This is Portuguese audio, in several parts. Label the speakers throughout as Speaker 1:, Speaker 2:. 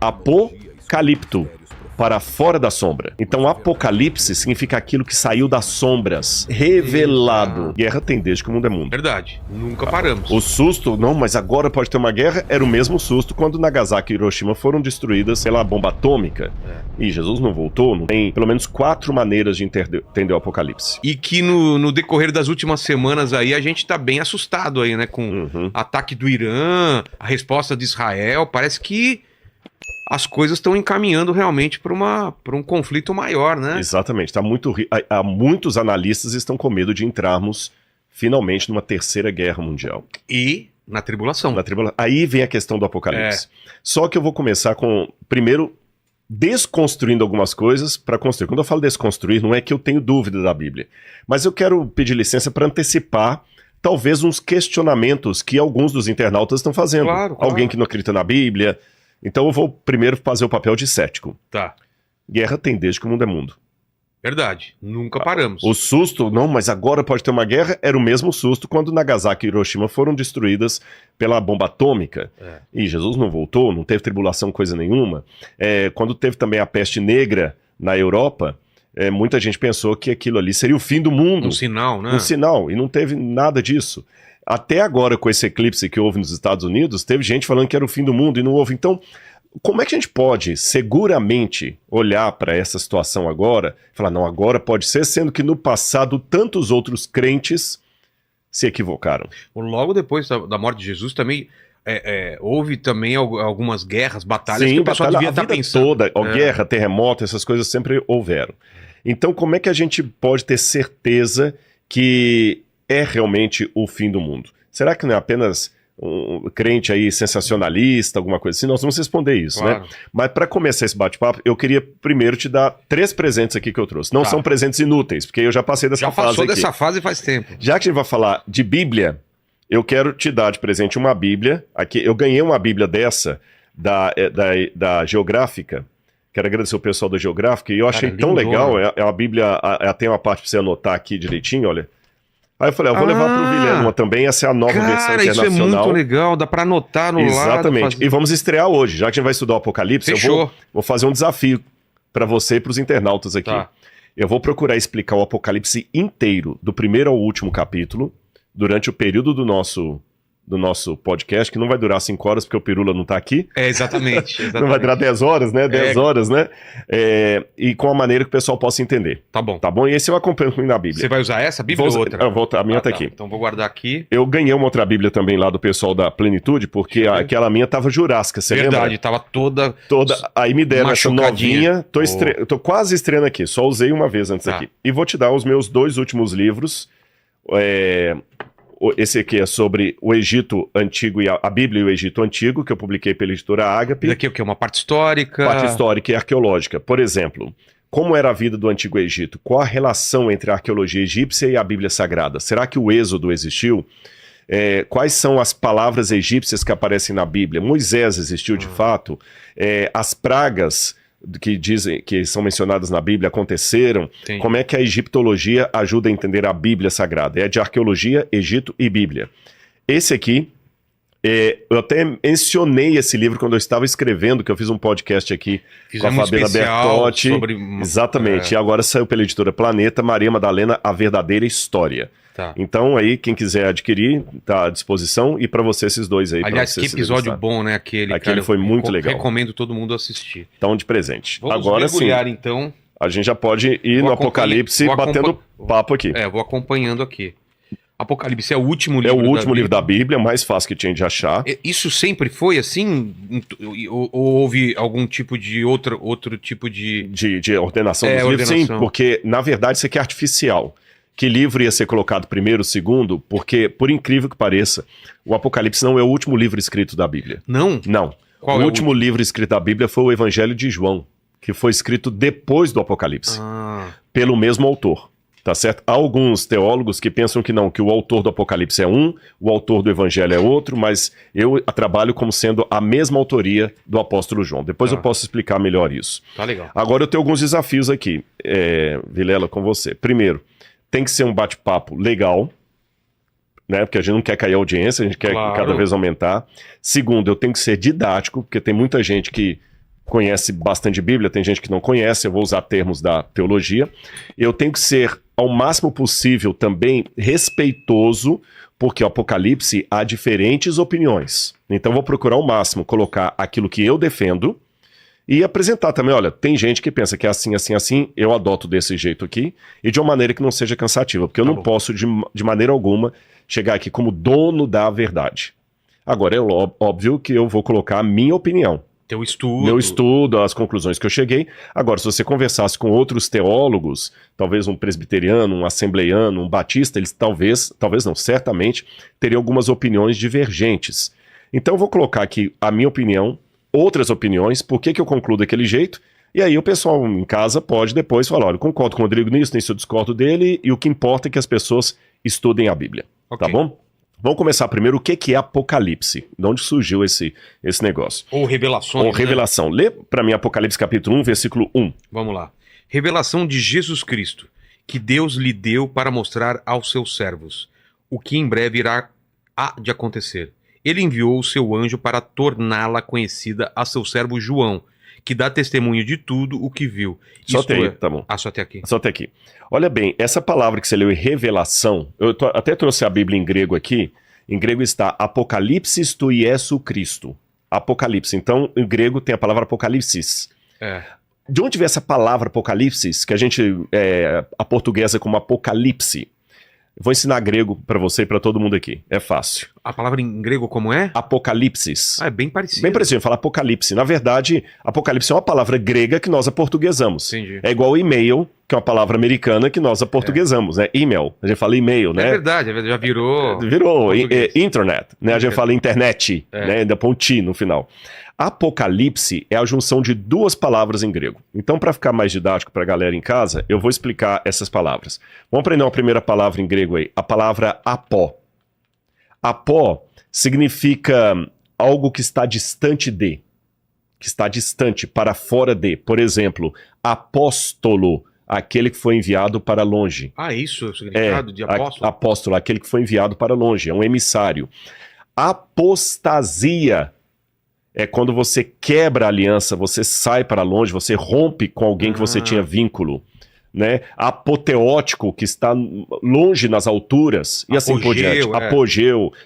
Speaker 1: Apocalipto, para fora da sombra. Então, apocalipse significa aquilo que saiu das sombras, revelado. Guerra tem desde que o mundo é mundo.
Speaker 2: Verdade, nunca paramos.
Speaker 1: O susto, não, mas agora pode ter uma guerra, era o mesmo susto quando Nagasaki e Hiroshima foram destruídas pela bomba atômica. E Jesus não voltou, não tem pelo menos 4 maneiras de entender o apocalipse.
Speaker 2: E que no decorrer das últimas semanas aí, a gente tá bem assustado aí, né? Com ataque do Irã, a resposta de Israel, parece que as coisas estão encaminhando realmente para um conflito maior, né?
Speaker 1: Exatamente. Muitos analistas estão com medo de entrarmos finalmente numa terceira guerra mundial.
Speaker 2: E na tribulação.
Speaker 1: Aí vem a questão do apocalipse. Só que eu vou começar com, primeiro, desconstruindo algumas coisas para construir. Quando eu falo desconstruir, não é que eu tenho dúvida da Bíblia, mas eu quero pedir licença para antecipar talvez uns questionamentos que alguns dos internautas estão fazendo.
Speaker 2: Claro.
Speaker 1: Alguém que não acredita na Bíblia. Então eu vou primeiro fazer o papel de cético.
Speaker 2: Tá.
Speaker 1: Guerra tem desde que o mundo é mundo.
Speaker 2: Verdade. Nunca paramos.
Speaker 1: O susto, não, mas agora pode ter uma guerra, era o mesmo susto quando Nagasaki e Hiroshima foram destruídas pela bomba atômica. E Jesus não voltou, não teve tribulação, coisa nenhuma. Quando teve também a peste negra na Europa, muita gente pensou que aquilo ali seria o fim do mundo.
Speaker 2: Um sinal, né?
Speaker 1: Um sinal, e não teve nada disso. Até agora, com esse eclipse que houve nos Estados Unidos, teve gente falando que era o fim do mundo e não houve. Então, como é que a gente pode seguramente olhar para essa situação agora e falar, não, agora pode ser, sendo que no passado tantos outros crentes se equivocaram?
Speaker 2: Logo depois da morte de Jesus também houve também algumas guerras, batalhas.
Speaker 1: Sim,
Speaker 2: que o pessoal devia estar pensando.
Speaker 1: Toda, guerra, terremoto, essas coisas sempre houveram. Então, como é que a gente pode ter certeza que é realmente o fim do mundo? Será que não é apenas um crente aí sensacionalista, alguma coisa assim? Nós vamos responder isso,
Speaker 2: claro,
Speaker 1: né? Mas para começar esse bate-papo, eu queria primeiro te dar 3 presentes aqui que eu trouxe. Não são presentes inúteis, porque eu já passei dessa fase aqui.
Speaker 2: Já passou dessa fase faz tempo.
Speaker 1: Já que a gente vai falar de Bíblia, eu quero te dar de presente uma Bíblia. Aqui, eu ganhei uma Bíblia dessa, da Geográfica. Quero agradecer o pessoal da Geográfica, e eu achei tão legal. A Bíblia tem uma parte para você anotar aqui direitinho, olha. Aí eu falei, eu vou levar pro Vilhena uma também, essa é a nova versão internacional.
Speaker 2: Isso é muito legal, dá pra anotar no lado.
Speaker 1: Exatamente, e vamos estrear hoje, já que a gente vai estudar o Apocalipse.
Speaker 2: Fechou.
Speaker 1: Eu vou fazer um desafio para você e pros internautas aqui.
Speaker 2: Tá.
Speaker 1: Eu vou procurar explicar o Apocalipse inteiro, do primeiro ao último capítulo, durante o período do nosso podcast, que não vai durar 5 horas, porque o Pirula não tá aqui.
Speaker 2: Exatamente.
Speaker 1: Não vai durar 10 horas, né? 10 horas, né? E com a maneira que o pessoal possa entender.
Speaker 2: Tá bom.
Speaker 1: Tá bom? E esse eu acompanho na Bíblia.
Speaker 2: Você vai usar essa Bíblia ou outra?
Speaker 1: A minha tá aqui.
Speaker 2: Então vou guardar aqui.
Speaker 1: Eu ganhei uma outra Bíblia também lá do pessoal da Plenitude, porque aquela minha tava jurássica, você lembra?
Speaker 2: Verdade, tava toda...
Speaker 1: Aí me deram essa novinha, tô quase estreando aqui, só usei uma vez antes aqui. E vou te dar os meus 2 últimos livros. Esse aqui é sobre o Egito Antigo e a Bíblia e o Egito Antigo, que eu publiquei pela editora Ágape.
Speaker 2: Isso aqui é o quê? Uma parte histórica?
Speaker 1: Parte histórica e arqueológica. Por exemplo, como era a vida do Antigo Egito? Qual a relação entre a arqueologia egípcia e a Bíblia Sagrada? Será que o Êxodo existiu? Quais são as palavras egípcias que aparecem na Bíblia? Moisés existiu de fato? As pragas que são mencionadas na Bíblia aconteceram? Sim. Como é que a egiptologia ajuda a entender a Bíblia Sagrada? É de arqueologia, Egito e Bíblia. Esse aqui, eu até mencionei esse livro quando eu estava escrevendo, que eu fiz um podcast aqui com a Fabiana Bertotti. Exatamente, e agora saiu pela editora Planeta, Maria Madalena, A Verdadeira História. Tá. Então aí, quem quiser adquirir, tá à disposição, e para você esses 2 aí.
Speaker 2: Aliás, que episódio bom, né? Aquele
Speaker 1: foi muito legal.
Speaker 2: Recomendo todo mundo assistir.
Speaker 1: Então, de presente.
Speaker 2: Vamos
Speaker 1: agora sim,
Speaker 2: então.
Speaker 1: A gente já pode ir no Apocalipse batendo papo aqui.
Speaker 2: Vou acompanhando aqui. Apocalipse é o último livro.
Speaker 1: É o último livro da Bíblia, mais fácil que tinha de achar.
Speaker 2: Isso sempre foi assim? Ou houve algum tipo de outro tipo de
Speaker 1: ordenação dos livros? Sim, porque na verdade isso aqui é artificial. Que livro ia ser colocado primeiro, segundo? Porque, por incrível que pareça, o Apocalipse não é o último livro escrito da Bíblia.
Speaker 2: Não?
Speaker 1: Não. O último livro escrito da Bíblia foi o Evangelho de João, que foi escrito depois do Apocalipse, pelo mesmo autor. Tá certo? Há alguns teólogos que pensam que não, que o autor do Apocalipse é um, o autor do Evangelho é outro, mas eu trabalho como sendo a mesma autoria do apóstolo João. Depois eu posso explicar melhor isso.
Speaker 2: Tá legal.
Speaker 1: Agora eu tenho alguns desafios aqui, Vilela, com você. Primeiro, tem que ser um bate-papo legal, né? Porque a gente não quer cair a audiência, a gente quer cada vez aumentar. Segundo, eu tenho que ser didático, porque tem muita gente que conhece bastante Bíblia, tem gente que não conhece, eu vou usar termos da teologia. Eu tenho que ser, ao máximo possível, também respeitoso, porque o Apocalipse há diferentes opiniões. Então, vou procurar ao máximo colocar aquilo que eu defendo e apresentar também, olha, tem gente que pensa que é assim, assim, assim, eu adoto desse jeito aqui, e de uma maneira que não seja cansativa, porque eu não posso, de maneira alguma, chegar aqui como dono da verdade. Agora, é óbvio que eu vou colocar a minha opinião.
Speaker 2: Teu estudo.
Speaker 1: Meu estudo, as conclusões que eu cheguei. Agora, se você conversasse com outros teólogos, talvez um presbiteriano, um assembleiano, um batista, eles talvez não, certamente, teriam algumas opiniões divergentes. Então, eu vou colocar aqui a minha opinião, outras opiniões, por que eu concluo daquele jeito, e aí o pessoal em casa pode depois falar, olha, eu concordo com o Rodrigo nisso eu discordo dele, e o que importa é que as pessoas estudem a Bíblia, tá bom? Vamos começar primeiro, o que é Apocalipse? De onde surgiu esse negócio?
Speaker 2: Ou revelações,
Speaker 1: Ou revelação. Né? Lê para mim Apocalipse capítulo 1, versículo 1.
Speaker 2: Vamos lá. Revelação de Jesus Cristo, que Deus lhe deu para mostrar aos seus servos, o que em breve há de acontecer. Ele enviou o seu anjo para torná-la conhecida a seu servo João, que dá testemunho de tudo o que viu.
Speaker 1: Só até aí, tá bom.
Speaker 2: Só até aqui.
Speaker 1: Só até aqui. Olha bem, essa palavra que você leu, revelação, até trouxe a Bíblia em grego aqui. Em grego está Apocalipsis tu Iesu Cristo. Apocalipse. Então, em grego tem a palavra apocalipsis. De onde veio essa palavra apocalipsis, que a gente aportuguesa como apocalipse? Vou ensinar grego para você e para todo mundo aqui. É fácil.
Speaker 2: A palavra em grego como é?
Speaker 1: Apocalipsis.
Speaker 2: É bem parecido.
Speaker 1: Bem parecido, fala apocalipse. Na verdade, apocalipse é uma palavra grega que nós aportuguesamos.
Speaker 2: Entendi.
Speaker 1: É igual e-mail, que é uma palavra americana que nós aportuguesamos, né? E-mail. A gente fala e-mail, né?
Speaker 2: É verdade, já virou...
Speaker 1: Virou internet, né? A gente fala internet, né? Ainda põe ti no final. Apocalipse é a junção de duas palavras em grego. Então, para ficar mais didático para a galera em casa, eu vou explicar essas palavras. Vamos aprender uma primeira palavra em grego aí. A palavra apó. Apó significa algo que está distante de. Que está distante, para fora de. Por exemplo, apóstolo, aquele que foi enviado para longe.
Speaker 2: Isso é o significado de apóstolo?
Speaker 1: Apóstolo, aquele que foi enviado para longe. É um emissário. Apostasia é quando você quebra a aliança, você sai para longe, você rompe com alguém que você tinha vínculo. Né? Apoteótico, que está longe nas alturas, e assim por diante.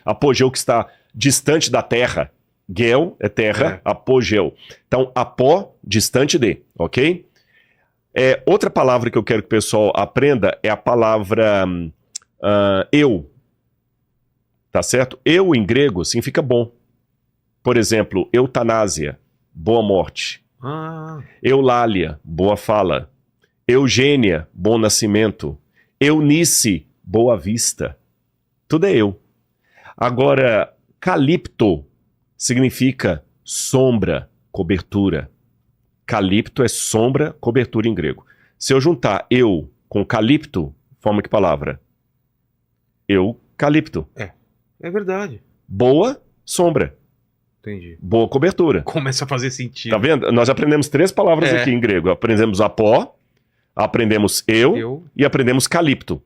Speaker 1: Apogeu que está distante da terra. Gel é terra, apogeu. Então, apó, distante de, ok? Outra palavra que eu quero que o pessoal aprenda é a palavra eu. Tá certo? Eu, em grego, significa bom. Por exemplo, eutanásia, boa morte. Eulália, boa fala. Eugênia, bom nascimento. Eunice, boa vista. Tudo é eu. Agora, calipto significa sombra, cobertura. Calipto é sombra, cobertura em grego. Se eu juntar eu com calipto, forma que palavra? Eucalipto.
Speaker 2: É verdade.
Speaker 1: Boa sombra.
Speaker 2: Entendi.
Speaker 1: Boa cobertura.
Speaker 2: Começa a fazer sentido.
Speaker 1: Tá vendo? Nós aprendemos 3 palavras aqui em grego. Aprendemos apó, aprendemos eu e aprendemos calipto.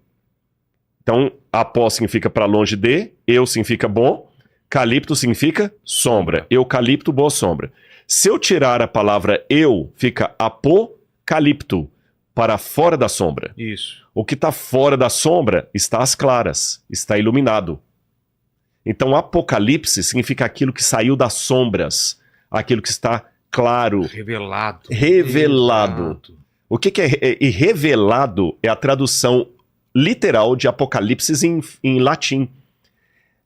Speaker 1: Então, apó significa para longe de, eu significa bom, calipto significa sombra. Eucalipto, boa sombra. Se eu tirar a palavra eu, fica apocalipto, para fora da sombra.
Speaker 2: Isso.
Speaker 1: O que está fora da sombra está às claras, está iluminado. Então, apocalipse significa aquilo que saiu das sombras, aquilo que está claro. Revelado. O que é revelado é a tradução literal de apocalipse em latim.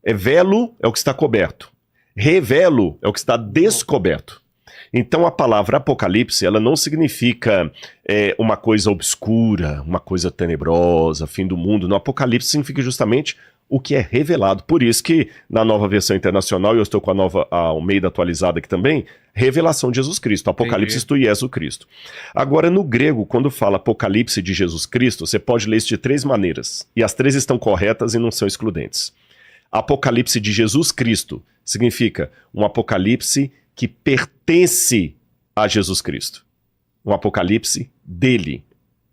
Speaker 1: Velo é o que está coberto. Revelo é o que está descoberto. Então, a palavra apocalipse, ela não significa uma coisa obscura, uma coisa tenebrosa, fim do mundo. No apocalipse significa justamente o que é revelado. Por isso que na nova versão internacional, e eu estou com a nova Almeida atualizada aqui também, revelação de Jesus Cristo, Apocalipse tu Jesus Cristo. Agora, no grego, quando fala Apocalipse de Jesus Cristo, você pode ler isso de 3 maneiras, e as 3 estão corretas e não são excludentes. Apocalipse de Jesus Cristo significa um apocalipse que pertence a Jesus Cristo. Um apocalipse dele,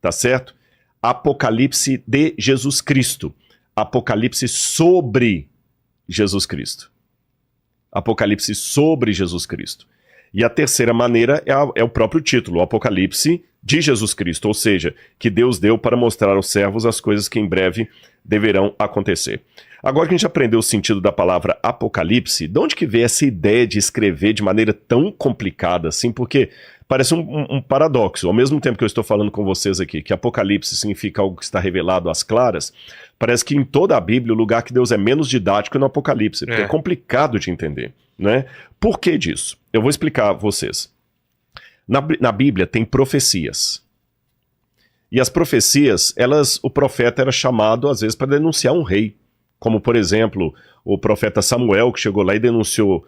Speaker 1: tá certo? Apocalipse de Jesus Cristo. Apocalipse sobre Jesus Cristo. Apocalipse sobre Jesus Cristo. E a terceira maneira é o próprio título, o Apocalipse de Jesus Cristo, ou seja, que Deus deu para mostrar aos servos as coisas que em breve deverão acontecer. Agora que a gente aprendeu o sentido da palavra Apocalipse, de onde que veio essa ideia de escrever de maneira tão complicada assim? Porque parece um paradoxo. Ao mesmo tempo que eu estou falando com vocês aqui, que Apocalipse significa algo que está revelado às claras, parece que em toda a Bíblia o lugar que Deus é menos didático é no Apocalipse, porque é complicado de entender, né? Por que disso? Eu vou explicar a vocês. Na Bíblia tem profecias. E as profecias, o profeta era chamado às vezes para denunciar um rei. Como, por exemplo, o profeta Samuel, que chegou lá e denunciou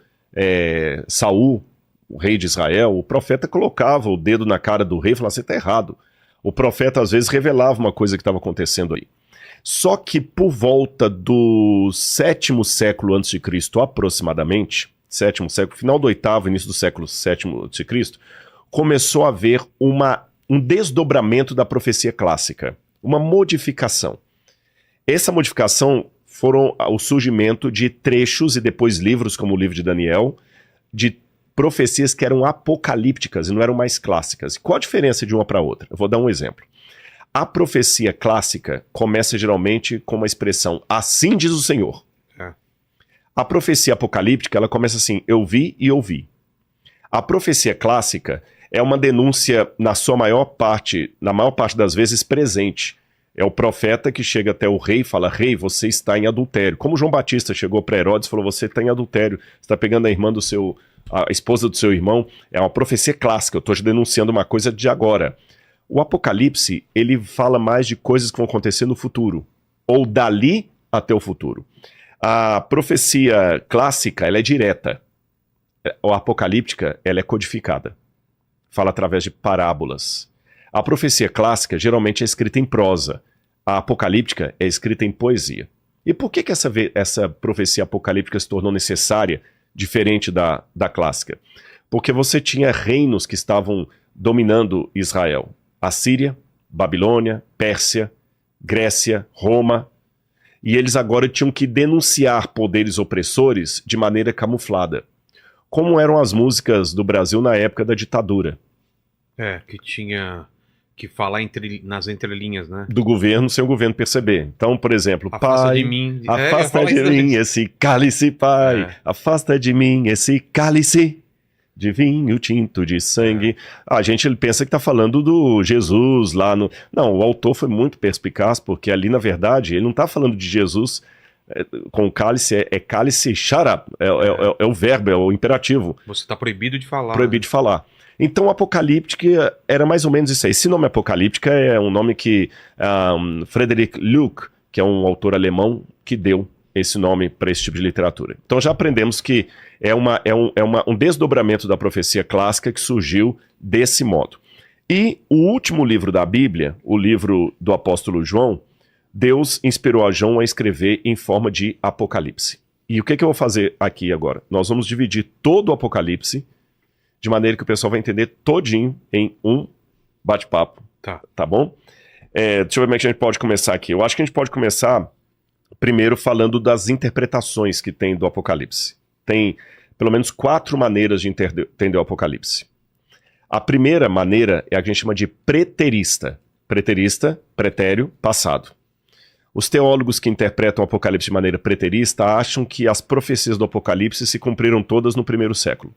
Speaker 1: Saul, o rei de Israel. O profeta colocava o dedo na cara do rei e falava, você está errado. O profeta, às vezes, revelava uma coisa que estava acontecendo aí. Só que por volta do 7º século a.C., aproximadamente, 7º século, final do 8º, início do século 7º a.C., começou a haver um desdobramento da profecia clássica, uma modificação. Essa modificação foram o surgimento de trechos e depois livros, como o livro de Daniel, de profecias que eram apocalípticas e não eram mais clássicas. Qual a diferença de uma para outra? Eu vou dar um exemplo. A profecia clássica começa geralmente com uma expressão, assim diz o Senhor. A profecia apocalíptica, ela começa assim, eu vi e ouvi. A profecia clássica é uma denúncia, na maior parte das vezes, presente. É o profeta que chega até o rei e fala, rei, você está em adultério. Como João Batista chegou para Herodes e falou, você está em adultério, você está pegando a esposa do seu irmão. É uma profecia clássica, eu estou te denunciando uma coisa de agora. O Apocalipse, ele fala mais de coisas que vão acontecer no futuro, ou dali até o futuro. A profecia clássica, ela é direta. A apocalíptica, ela é codificada. Fala através de parábolas. A profecia clássica geralmente é escrita em prosa. A apocalíptica é escrita em poesia. E por que essa profecia apocalíptica se tornou necessária, diferente da clássica? Porque você tinha reinos que estavam dominando Israel. Assíria, Babilônia, Pérsia, Grécia, Roma. E eles agora tinham que denunciar poderes opressores de maneira camuflada. Como eram as músicas do Brasil na época da ditadura.
Speaker 2: Que tinha que falar nas entrelinhas, né?
Speaker 1: Do governo, sem o governo perceber. Então, por exemplo,
Speaker 2: afasta
Speaker 1: pai,
Speaker 2: de mim,
Speaker 1: afasta de mim esse cálice, pai, afasta de mim esse cálice de vinho tinto de sangue. A gente pensa que está falando do Jesus lá no... Não, o autor foi muito perspicaz, porque ali, na verdade, ele não está falando de Jesus com o cálice, é cálice shut up, é o verbo, é o imperativo.
Speaker 2: Você está proibido de falar.
Speaker 1: Proibido de falar. Então, apocalíptica era mais ou menos isso aí. Esse nome apocalíptica é um nome que Frederick Luke, que é um autor alemão, que deu esse nome para esse tipo de literatura. Então já aprendemos que é um desdobramento da profecia clássica que surgiu desse modo. E o último livro da Bíblia, o livro do apóstolo João, Deus inspirou a João a escrever em forma de Apocalipse. E o que eu vou fazer aqui agora? Nós vamos dividir todo o Apocalipse de maneira que o pessoal vai entender todinho em um bate-papo. Tá bom? Deixa eu ver como é que a gente pode começar aqui. Eu acho que a gente pode começar primeiro falando das interpretações que tem do Apocalipse. Tem pelo menos 4 maneiras de entender o Apocalipse. A primeira maneira é a que a gente chama de preterista. Preterista, pretério, passado. Os teólogos que interpretam o Apocalipse de maneira preterista acham que as profecias do Apocalipse se cumpriram todas no primeiro século.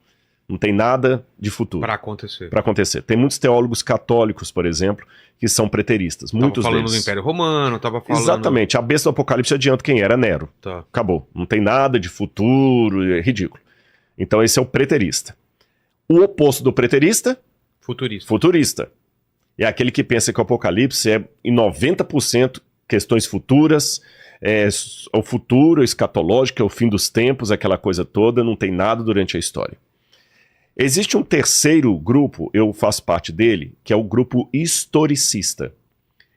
Speaker 1: Não tem nada de futuro. Para acontecer. Tem muitos teólogos católicos, por exemplo, que são preteristas. Muitos
Speaker 2: falando
Speaker 1: deles.
Speaker 2: do Império Romano, falando...
Speaker 1: Exatamente. A besta do Apocalipse adianta quem era Nero. Acabou. Não tem nada de futuro, é ridículo. Então esse é o preterista. O oposto do preterista? Futurista. É aquele que pensa que o Apocalipse é em 90% questões futuras, o futuro escatológico, é o fim dos tempos, aquela coisa toda, não tem nada durante a história. Existe um terceiro grupo, eu faço parte dele, que é o grupo historicista.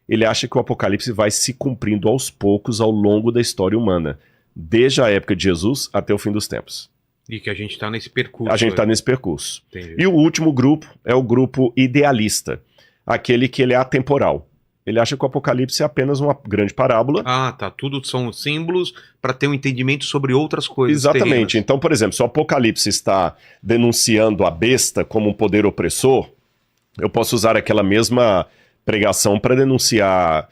Speaker 1: Ele acha que o Apocalipse vai se cumprindo aos poucos ao longo da história humana, desde a época de Jesus até o fim dos tempos.
Speaker 2: E que a gente está nesse percurso.
Speaker 1: A gente está nesse percurso.
Speaker 2: Entendi.
Speaker 1: E o último grupo é o grupo idealista, aquele que ele é atemporal. Ele acha que o Apocalipse é apenas uma grande parábola.
Speaker 2: Ah, tá. Tudo são símbolos para ter um entendimento sobre outras coisas.
Speaker 1: Exatamente.
Speaker 2: Terrenas.
Speaker 1: Então, por exemplo, se o Apocalipse está denunciando a besta como um poder opressor, eu posso usar aquela mesma pregação para denunciar,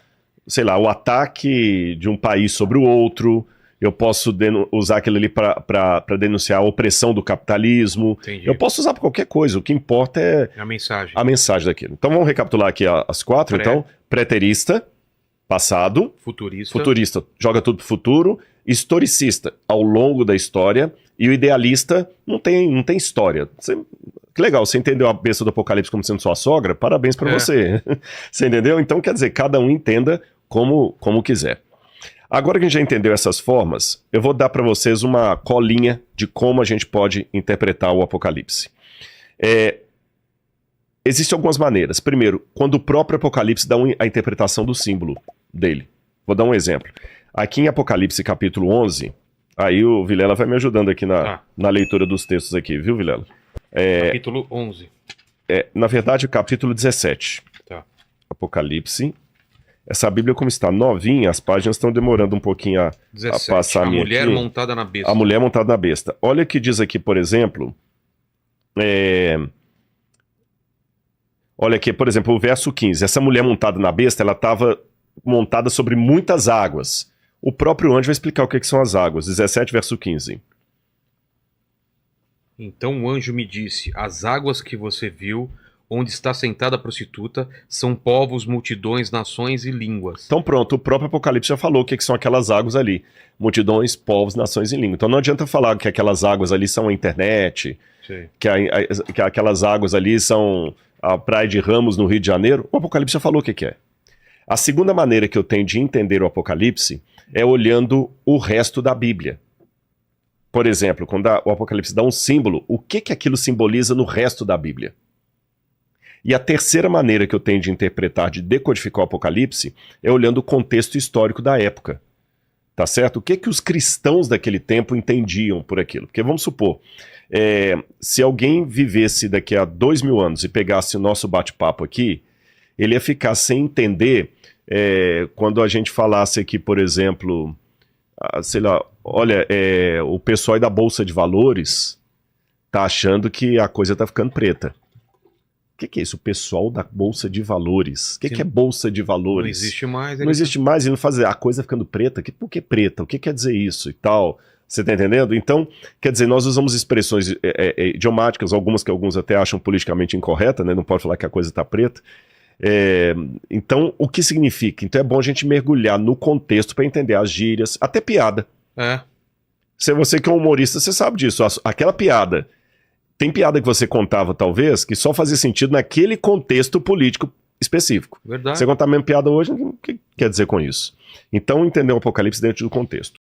Speaker 1: sei lá, o ataque de um país sobre o outro. Eu posso usar aquilo ali para denunciar a opressão do capitalismo.
Speaker 2: Entendi.
Speaker 1: Eu posso usar para qualquer coisa. O que importa é
Speaker 2: a mensagem
Speaker 1: daquilo. Então vamos recapitular aqui as 4. Então, preterista, passado. Futurista, joga tudo pro futuro. Historicista, ao longo da história. E o idealista não tem história. Que legal, você entendeu a besta do Apocalipse como sendo sua sogra? Parabéns para você. Você entendeu? Então, quer dizer, cada um entenda como quiser. Agora que a gente já entendeu essas formas, eu vou dar para vocês uma colinha de como a gente pode interpretar o Apocalipse. Existem algumas maneiras. Primeiro, quando o próprio Apocalipse dá a interpretação do símbolo dele. Vou dar um exemplo. Aqui em Apocalipse capítulo 11, aí o Vilela vai me ajudando aqui na leitura dos textos aqui, viu, Vilela?
Speaker 2: Capítulo 11.
Speaker 1: Na verdade, o capítulo 17.
Speaker 2: Tá.
Speaker 1: Apocalipse. Essa Bíblia, como está novinha, as páginas estão demorando um pouquinho a passar a minha
Speaker 2: mulher
Speaker 1: aqui.
Speaker 2: montada na besta.
Speaker 1: A mulher montada na besta. Olha o que diz aqui, por exemplo. Olha aqui, por exemplo, o verso 15. Essa mulher montada na besta, ela estava montada sobre muitas águas. O próprio anjo vai explicar o que são as águas. 17, verso 15.
Speaker 2: Então o anjo me disse: as águas que você viu, onde está sentada a prostituta, são povos, multidões, nações e línguas.
Speaker 1: Então pronto, o próprio Apocalipse já falou o que são aquelas águas ali. Multidões, povos, nações e línguas. Então não adianta falar que aquelas águas ali são a internet, que aquelas águas ali são a Praia de Ramos no Rio de Janeiro. O Apocalipse já falou o que é. A segunda maneira que eu tenho de entender o Apocalipse é olhando o resto da Bíblia. Por exemplo, quando o Apocalipse dá um símbolo, o que aquilo simboliza no resto da Bíblia? E a terceira maneira que eu tenho de interpretar, de decodificar o Apocalipse, é olhando o contexto histórico da época. Tá certo? O que os cristãos daquele tempo entendiam por aquilo? Porque vamos supor, se alguém vivesse daqui a 2000 anos e pegasse o nosso bate-papo aqui, ele ia ficar sem entender quando a gente falasse aqui, por exemplo, sei lá, olha, o pessoal aí da Bolsa de Valores tá achando que a coisa tá ficando preta. O que é isso? O pessoal da Bolsa de Valores. O que é Bolsa de Valores?
Speaker 2: Não existe mais.
Speaker 1: Não existe mais, e não faz a coisa ficando preta. Por que preta? O que quer dizer isso e tal? Você tá entendendo? Então, quer dizer, nós usamos expressões idiomáticas, algumas que alguns até acham politicamente incorretas, né? Não pode falar que a coisa tá preta. Então, o que significa? Então é bom a gente mergulhar no contexto para entender as gírias, até piada. Se você que é um humorista, você sabe disso. Aquela piada. Tem piada que você contava, talvez, que só fazia sentido naquele contexto político específico.
Speaker 2: Verdade.
Speaker 1: Você contar a mesma piada hoje, o que quer dizer com isso? Então, entender o Apocalipse dentro do contexto.